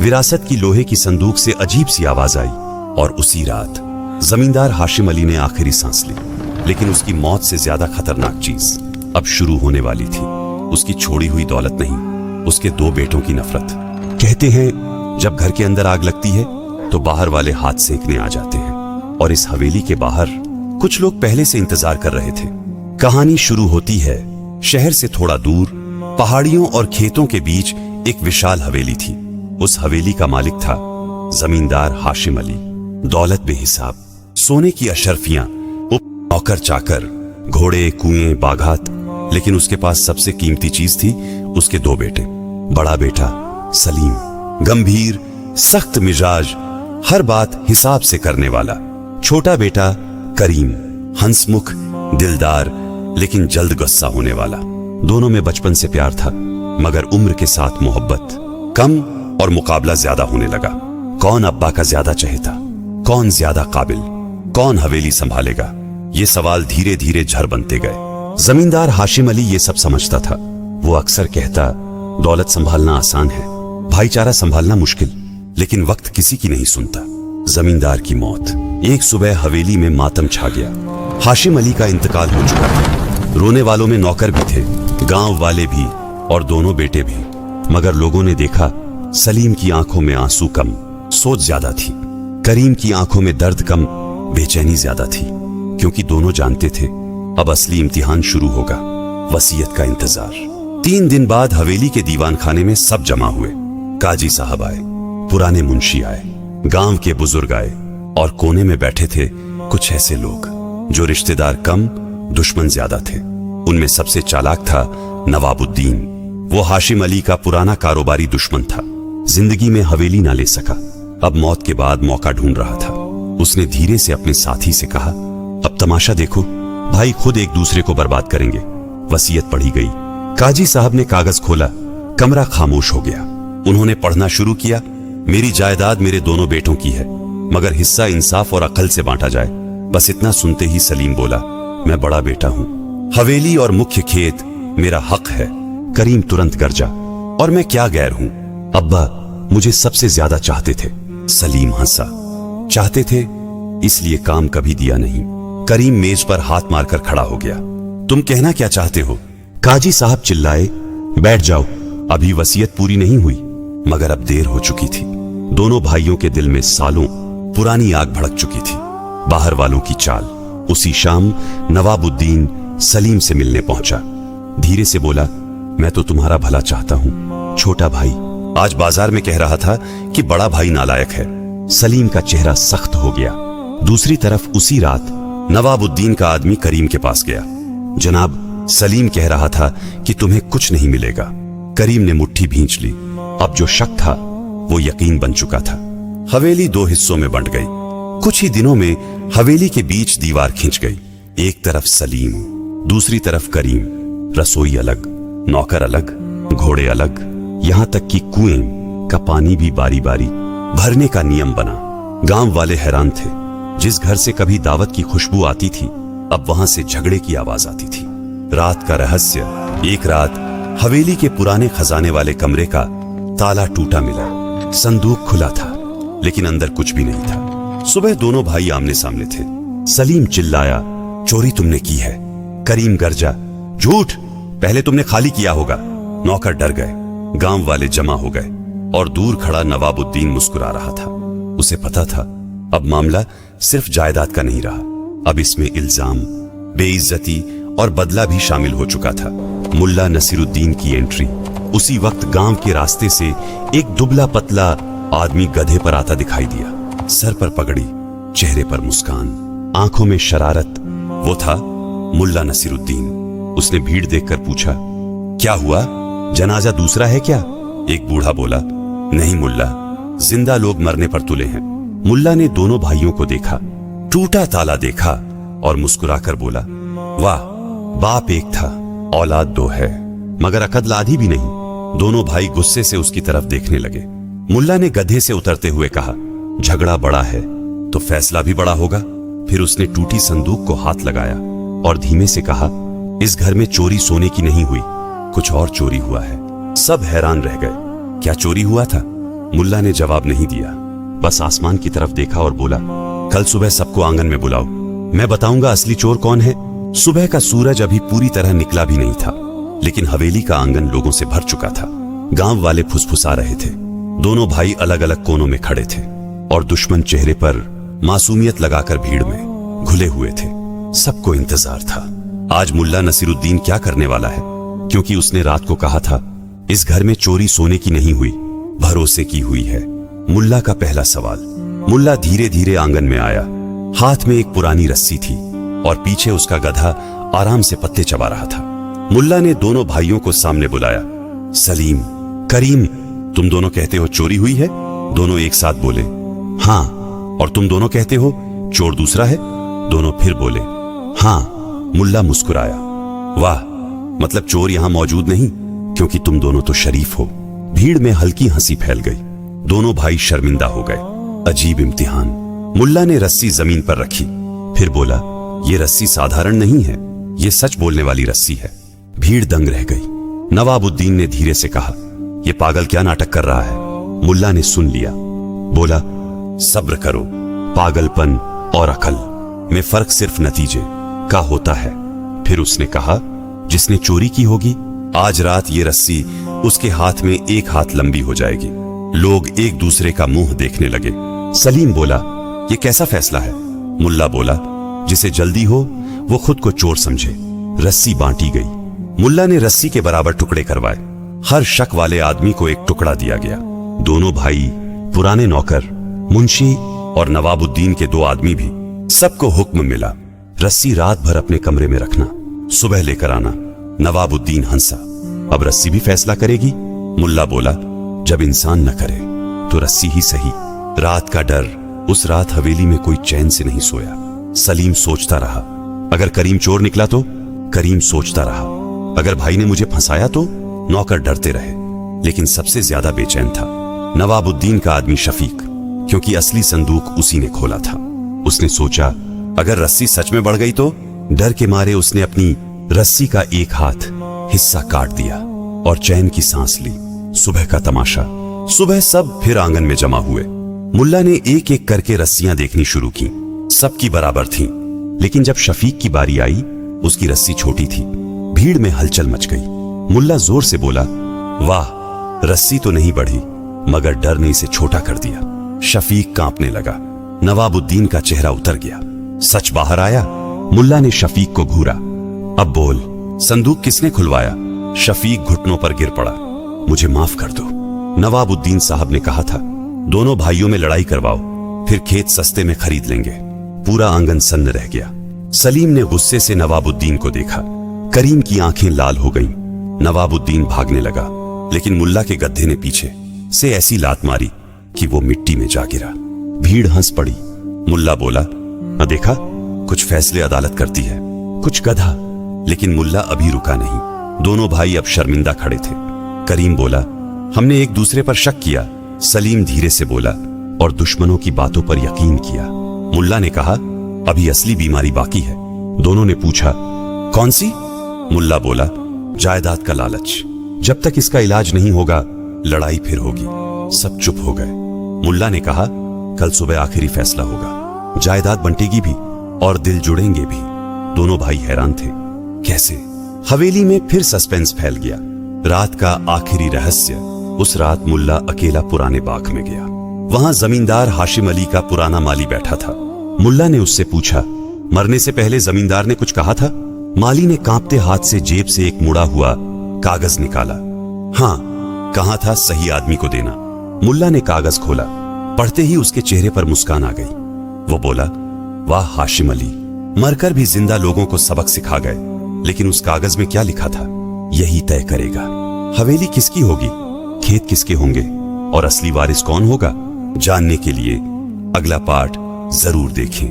विरासत की लोहे की संदूक से अजीब सी आवाज आई और उसी रात जमींदार हाशिम अली ने आखिरी सांस ली। लेकिन उसकी मौत से ज्यादा खतरनाक चीज अब शुरू होने वाली थी। उसकी छोड़ी हुई दौलत नहीं, उसके 2 बेटों की नफरत। कहते हैं जब घर के अंदर आग लगती है तो बाहर वाले हाथ सेकने आ जाते हैं, और इस हवेली के बाहर कुछ लोग पहले से इंतजार कर रहे थे। कहानी शुरू होती है शहर से थोड़ा दूर, पहाड़ियों और खेतों के बीच एक विशाल हवेली थी। उस हवेली का मालिक था जमींदार हाशिम अली। दौलत बेहिसाब, सोने की अशरफियां, नौकर चाकर, घोड़े, कुएं, बागात। लेकिन उसके पास सबसे कीमती चीज थी उसके 2 बेटे। बड़ा बेटा सलीम, गंभीर, सख्त मिजाज, हर बात हिसाब से करने वाला। छोटा बेटा करीम, हंसमुख, दिलदार, लेकिन जल्द गुस्सा होने वाला। दोनों में बचपन से प्यार था, मगर उम्र के साथ मोहब्बत कम और मुकाबला ज्यादा होने लगा। कौन अब्बा का ज्यादा चहेता, कौन ज्यादा काबिल, कौन हवेली संभालेगा, ये सवाल धीरे धीरे झर बनते गए। जमींदार हाशिम अली ये सब समझता था। वो अक्सर कहता, दौलत संभालना आसान है, भाईचारा संभालना मुश्किल। लेकिन वक्त किसी की नहीं सुनता। जमींदार की मौत। एक सुबह हवेली में मातम छा गया। हाशिम अली का इंतकाल हो चुका था। रोने वालों में नौकर भी थे, गांव वाले भी और दोनों बेटे भी। मगर लोगों ने देखा सलीम की आंखों में आंसू कम, सोच ज्यादा थी। करीम की आंखों में दर्द कम, बेचैनी ज्यादा थी। क्योंकि दोनों जानते थे अब असली इम्तिहान शुरू होगा, वसीयत का इंतजार। 3 दिन बाद हवेली के दीवान खाने में सब जमा हुए। काजी साहब आए, पुराने मुंशी आए, गांव के बुजुर्ग आए, और कोने में बैठे थे कुछ ऐसे लोग जो रिश्तेदार कम, दुश्मन ज्यादा थे। उनमें सबसे चालाक था नवाबुद्दीन। वो हाशिम अली का पुराना कारोबारी दुश्मन था। जिंदगी में हवेली ना ले सका, अब मौत के बाद मौका ढूंढ रहा था। उसने धीरे से अपने साथी से कहा, अब तमाशा देखो, भाई खुद एक दूसरे को बर्बाद करेंगे। वसीयत पढ़ी गई। काजी साहब ने कागज खोला, कमरा खामोश हो गया। उन्होंने पढ़ना शुरू किया। मेरी जायदाद मेरे दोनों बेटों की है, मगर हिस्सा इंसाफ और अकल से बांटा जाए। बस इतना सुनते ही सलीम बोला, मैं बड़ा बेटा हूं, हवेली और मुख्य खेत मेरा हक है। करीम तुरंत गरजा, और मैं क्या गैर हूं, अब्बा मुझे सबसे ज्यादा चाहते थे। सलीम हंसा, चाहते थे इसलिए काम कभी दिया नहीं। करीम मेज पर हाथ मारकर खड़ा हो गया। तुम कहना क्या चाहते हो? काजी साहब चिल्लाए, बैठ जाओ, अभी वसीयत पूरी नहीं हुई। मगर अब देर हो चुकी थी। दोनों भाइयों के दिल में सालों पुरानी आग भड़क चुकी थी। बाहर वालों की चाल। उसी शाम नवाबुद्दीन सलीम से मिलने पहुंचा। धीरे से बोला, मैं तो तुम्हारा भला चाहता हूं छोटा भाई। आज बाजार में कह रहा था कि बड़ा भाई नालायक है। सलीम का चेहरा सख्त हो गया। दूसरी तरफ उसी रात नवाबुद्दीन का आदमी करीम के पास गया। जनाब, सलीम कह रहा था कि तुम्हें कुछ नहीं मिलेगा। करीम ने मुट्ठी भींच ली। अब जो शक था वो यकीन बन चुका था। हवेली 2 हिस्सों में बंट गई। कुछ ही दिनों में हवेली के बीच दीवार खिंच गई। एक तरफ सलीम, दूसरी तरफ करीम। रसोई अलग, नौकर अलग, घोड़े अलग, यहां तक कि कुएं का पानी भी बारी बारी भरने का नियम बना। गांव वाले हैरान थे। जिस घर से कभी दावत की खुशबू आती थी, अब वहां से झगड़े की आवाज आती थी। रात का रहस्य। एक रात हवेली के पुराने खजाने वाले कमरे का ताला टूटा मिला। संदूक खुला था, लेकिन अंदर कुछ भी नहीं था। सुबह दोनों भाई आमने सामने थे। सलीम चिल्लाया, चोरी तुमने की है। करीम गरजा, झूठ, पहले तुमने खाली किया होगा। नौकर डर गए। गांव वाले जमा हो गए, और दूर खड़ा नवाबुद्दीन मुस्कुरा रहा था। उसे पता था अब मामला सिर्फ जायदाद का नहीं रहा, अब इसमें इल्जाम, बेइज्जती और बदला भी शामिल हो चुका था। मुल्ला नसीरुद्दीन की एंट्री। उसी वक्त गांव के रास्ते से एक दुबला पतला आदमी गधे पर आता दिखाई दिया। सर पर पगड़ी, चेहरे पर मुस्कान, आंखों में शरारत। वो था मुल्ला नसीरुद्दीन। उसने भीड़ देखकर पूछा, क्या हुआ, जनाजा दूसरा है क्या? एक बूढ़ा बोला, नहीं मुल्ला, जिंदा लोग मरने पर तुले हैं। मुल्ला ने दोनों भाइयों को देखा, टूटा ताला देखा और मुस्कुराकर बोला, वाह, बाप एक था, औलाद 2 है, मगर अकद आधी भी नहीं। दोनों भाई गुस्से से उसकी तरफ देखने लगे। मुल्ला ने गधे से उतरते हुए कहा, झगड़ा बड़ा है तो फैसला भी बड़ा होगा। फिर उसने टूटी संदूक को हाथ लगाया और धीमे से कहा, इस घर में चोरी सोने की नहीं हुई, कुछ और चोरी हुआ है। सब हैरान रह गए। क्या चोरी हुआ था? मुल्ला ने जवाब नहीं दिया, बस आसमान की तरफ देखा और बोला, कल सुबह सबको आंगन में बुलाओ, मैं बताऊंगा असली चोर कौन है। सुबह का सूरज अभी पूरी तरह निकला भी नहीं था, लेकिन हवेली का आंगन लोगों से भर चुका था। गांव वाले फुसफुसा रहे थे। दोनों भाई अलग अलग कोनों में खड़े थे और दुश्मन चेहरे पर मासूमियत लगाकर भीड़ में घुले हुए थे। सबको इंतजार था आज मुल्ला नसीरुद्दीन क्या करने वाला है, क्योंकि उसने रात को कहा था इस घर में चोरी सोने की नहीं हुई, भरोसे की हुई है। मुल्ला का पहला सवाल। मुल्ला धीरे धीरे आंगन में आया। हाथ में एक पुरानी रस्सी थी और पीछे उसका गधा आराम से पत्ते चबा रहा था। मुल्ला ने दोनों भाइयों को सामने बुलाया। सलीम, करीम, तुम दोनों कहते हो चोरी हुई है? दोनों एक साथ बोले, हाँ। और तुम दोनों कहते हो चोर दूसरा है? दोनों फिर बोले, हाँ। मुल्ला मुस्कुराया, वाह, मतलब चोर यहां मौजूद नहीं, क्योंकि तुम दोनों तो शरीफ हो। भीड़ में हल्की हंसी फैल गई। दोनों भाई शर्मिंदा हो गए। अजीब इम्तिहान। मुल्ला ने रस्सी जमीन पर रखी, फिर बोला, ये रस्सी साधारण नहीं है, ये सच बोलने वाली रस्सी है। भीड़ दंग रह गई। नवाबुद्दीन ने धीरे से कहा, ये पागल क्या नाटक कर रहा है? मुल्ला ने सुन लिया, बोला, सब्र करो, पागलपन और अकल में फर्क सिर्फ नतीजे का होता है। फिर उसने कहा, जिसने चोरी की होगी आज रात ये रस्सी उसके हाथ में एक हाथ लंबी हो जाएगी। लोग एक दूसरे का मुंह देखने लगे। सलीम बोला, ये कैसा फैसला है? मुल्ला बोला, जिसे जल्दी हो वो खुद को चोर समझे। रस्सी बांटी गई। मुल्ला ने रस्सी के बराबर टुकड़े करवाए। हर शक वाले आदमी को एक टुकड़ा दिया गया। दोनों भाई, पुराने नौकर, मुंशी और नवाबुद्दीन के 2 आदमी भी, सबको हुक्म मिला, रस्सी रात भर अपने कमरे में रखना, सुबह लेकर आना। नवाबुद्दीन हंसा, अब रस्सी भी फैसला करेगी? मुल्ला बोला, जब इंसान न करे तो रस्सी ही सही। रात का डर। उस रात हवेली में कोई चैन से नहीं सोया। सलीम सोचता रहा, अगर करीम चोर निकला तो? करीम सोचता रहा, अगर भाई ने मुझे फंसाया तो? नौकर डरते रहे, लेकिन सबसे ज्यादा बेचैन था नवाबुद्दीन का आदमी शफीक, क्योंकि असली संदूक उसी ने खोला था। उसने सोचा, अगर रस्सी सच में बढ़ गई तो? डर के मारे उसने अपनी रस्सी का एक हाथ हिस्सा काट दिया और चैन की सांस ली। सुबह का तमाशा। सुबह सब फिर आंगन में जमा हुए। मुल्ला ने एक एक करके रस्सियां देखनी शुरू की। सबकी बराबर थीं, लेकिन जब शफीक की बारी आई, उसकी रस्सी छोटी थी। भीड़ में हलचल मच गई। मुल्ला जोर से बोला, वाह, रस्सी तो नहीं बढ़ी, मगर डर ने इसे छोटा कर दिया। शफीक कांपने लगा। नवाबुद्दीन का चेहरा उतर गया। सच बाहर आया। मुल्ला ने शफीक को घूरा, अब बोल, संदूक किसने खुलवाया? शफीक घुटनों पर गिर पड़ा, मुझे माफ कर दो। नवाबुद्दीन साहब ने कहा था, दोनों भाइयों में लड़ाई करवाओ, फिर खेत सस्ते में खरीद लेंगे। पूरा आंगन सन्न रह गया। सलीम ने गुस्से से नवाबुद्दीन को देखा। करीम की आंखें लाल हो गईं। नवाबुद्दीन भागने लगा, लेकिन मुल्ला के गधे ने पीछे से ऐसी लात मारी कि वो मिट्टी में जा गिरा। भीड़ हंस पड़ी। मुल्ला बोला, न देखा, कुछ फैसले अदालत करती है, कुछ गधा। लेकिन मुल्ला अभी रुका नहीं। दोनों भाई अब शर्मिंदा खड़े थे। करीम बोला, हमने एक दूसरे पर शक किया। सलीम धीरे से बोला, और दुश्मनों की बातों पर यकीन किया। मुल्ला ने कहा, अभी असली बीमारी बाकी है। दोनों ने पूछा, कौन सी? मुल्ला बोला, जायदाद का लालच। जब तक इसका इलाज नहीं होगा, लड़ाई फिर होगी। सब चुप हो गए। मुल्ला ने कहा, कल सुबह आखिरी फैसला होगा, जायदाद बंटेगी भी और दिल जुड़ेंगे भी। दोनों भाई हैरान थे, कैसे? हवेली में फिर सस्पेंस फैल गया। रात का आखिरी रहस्य। उस रात मुल्ला अकेला पुराने बाग में गया। वहां जमींदार हाशिम अली का पुराना माली बैठा था। मुल्ला ने उससे पूछा, मरने से पहले जमींदार ने कुछ कहा था? माली ने कांपते हाथ से जेब से एक मुड़ा हुआ कागज निकाला। हाँ, कहा था सही आदमी को देना। मुल्ला ने कागज खोला। पढ़ते ही उसके चेहरे पर मुस्कान आ गई। वो बोला, वाह हाशिम अली, मरकर भी जिंदा लोगों को सबक सिखा गए। लेकिन उस कागज में क्या लिखा था, यही तय करेगा। हवेली किसकी होगी, खेत किसके होंगे, और असली वारिस कौन होगा? जानने के लिए अगला पार्ट जरूर देखें।